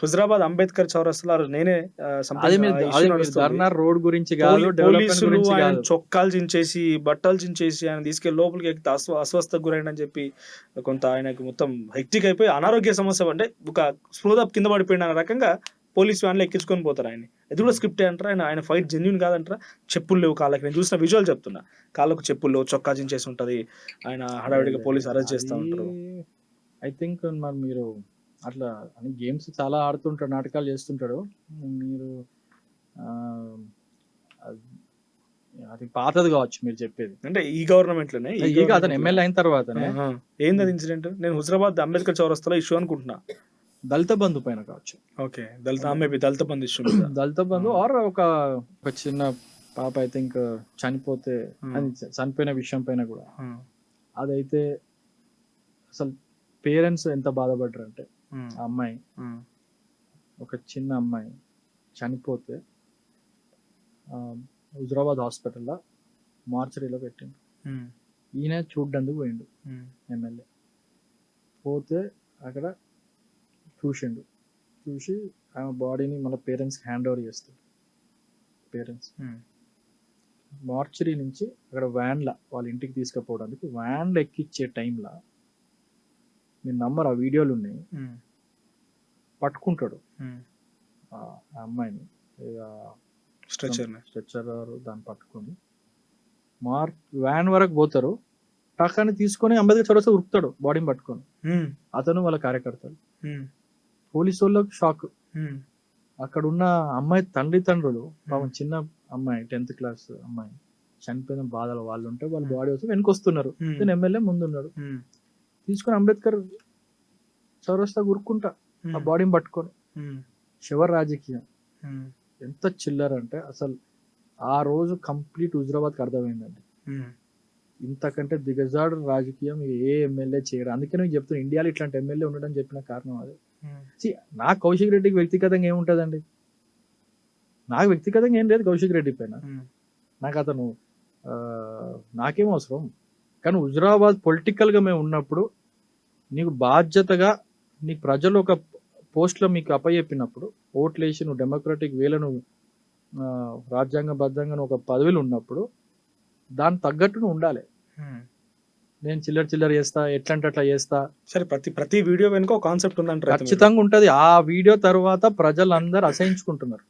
హుజరాబాద్ అంబేద్కర్ చౌరస్తాలో ఆ రోజు నేనే అది సంథింగ్ మీరు ఇష్యూ మీరు నడుస్తుంది. ధర్నా రోడ్ గురించి కాదు, డెవలప్మెంట్ పోలీసులు గురించి ఆయన కాదు. చొక్కాలు చించేసి, బట్టలు చించేసి ఆయన తీసుకెళ్ళి లోపలికి ఎక్కితే అస్వస్థకు గురైండని చెప్పి కొంత ఆయనకు మొత్తం హెక్టిక్ అయిపోయి అనారోగ్య సమస్య అంటే ఒక స్పృహ తప్పి కింద పడిపోయిన అనే రకంగా పోలీస్ వ్యాన్లో ఎక్కించుకొని పోతారు ఆయన. ఇది కూడా స్క్రిప్టే అంటారా? ఆయన ఫైట్ జెన్యూన్ కాదంటారా? చెప్పులు లేవు కాళ్ళకి. నేను చూసిన విజువల్ చెప్తున్నా. కాళ్ళకు చెప్పులు లేవు, చొక్కా చించేసి ఉంటది. ఆయన హడావిడిగా పోలీసు అరెస్ట్ చేస్తా ఉంటారు. ఐ థింక్ మరి మీరు అట్లా అని గేమ్స్ చాలా ఆడుతుంటాడు, నాటకాలు చేస్తుంటాడు. మీరు అది పాతది కావచ్చు మీరు చెప్పేది. అంటే ఈ గవర్నమెంట్ లోనే ఇక అతను ఎమ్మెల్యే అయిన తర్వాతనే ఏంది అది ఇన్సిడెంట్? నేను హుజరాబాద్ అంబేద్కర్ చౌరస్తాలో ఇష్యూ అనుకుంటున్నా. దళిత బంధు పైన కావచ్చు. Okay, Dalit Bandhu issue. దళిత బంధు ఆర్ ఒక చిన్న పాప ఐ థింక్ చనిపోతే అది చనిపోయిన విషయం పైన కూడా అదైతే అసలు పేరెంట్స్ ఎంత బాధపడ్డారు అంటే ఆ అమ్మాయి, ఒక చిన్న అమ్మాయి చనిపోతే హుజరాబాద్ హాస్పిటల్లో మార్చరీలో పెట్టిండు. ఈయన చూడ్డానికి పోయిండు ఎమ్మెల్యే. పోతే అక్కడ చూసి ఆమె బాడీని మళ్ళీ పేరెంట్స్కి హ్యాండ్ ఓవర్ చేస్తాడు. పేరెంట్స్ మార్చరీ నుంచి అక్కడ వ్యాన్ల వాళ్ళ ఇంటికి తీసుకుపోవడానికి వ్యాన్లో ఎక్కిచ్చే టైంలో మీరు నమ్మరు, ఆ వీడియోలు ఉన్నాయి, పట్టుకుంటాడు ఆ అమ్మాయిని, స్ట్రెచ్చర్ దాన్ని పట్టుకొని వ్యాన్ వరకు పోతారు. టకాన్ని తీసుకొని అంబేద్కర్ చౌరస్తా ఉరుకుతాడు బాడీని పట్టుకొని. అతను వాళ్ళ కార్యకర్తలు. పోలీసు వాళ్ళకి షాక్. అక్కడ ఉన్న అమ్మాయి తండ్రులు పాపం చిన్న అమ్మాయి 10th క్లాస్ అమ్మాయి చనిపోయిన బాధలు వాళ్ళు ఉంటే వాళ్ళ బాడీ వచ్చి వెనుకొస్తున్నారు. నేను ఎమ్మెల్యే ముందున్నాడు. తీసుకొని అంబేద్కర్ చౌరస్తా ఉరుక్కుంటా ఆ బాడీని పట్టుకొని. శివర్ రాజకీయం ఎంత చిల్లర అంటే అసలు ఆ రోజు కంప్లీట్ హుజరాబాద్కి అర్థమైందండి. ఇంతకంటే దిగజాడు రాజకీయం ఏ ఎమ్మెల్యే చేయడు. అందుకే నేను చెప్తున్నా ఇండియాలో ఇట్లాంటి ఎమ్మెల్యే ఉండడం చెప్పిన కారణం అదే. నాకు కౌశిక్ రెడ్డికి వ్యక్తిగతంగా ఏముంటుందండి? నాకు వ్యక్తిగతంగా ఏం లేదు కౌశిక్ రెడ్డి పైన. నాకు అతను నాకేం అవసరం. కానీ హుజరాబాద్ పొలిటికల్గా మేము ఉన్నప్పుడు నీకు బాధ్యతగా నీకు ప్రజలు ఒక పోస్ట్లో మీకు అప్పచెప్పినప్పుడు ఓట్లు వేసి నువ్వు డెమోక్రటిక్ వేలను రాజ్యాంగబద్ధంగా ఒక పదవిలో ఉన్నప్పుడు దానికి తగ్గట్టు నువ్వు ఉండాలి. నేను చిల్లర చేస్తా, ఎట్లంటే అట్లా చేస్తా. సరే, ప్రతి వీడియో వెనుక ఒక కాన్సెప్ట్ ఉందంటారు. ఖచ్చితంగా ఉంటది. ఆ వీడియో తర్వాత ప్రజలందరూ అసహించుకుంటున్నారు.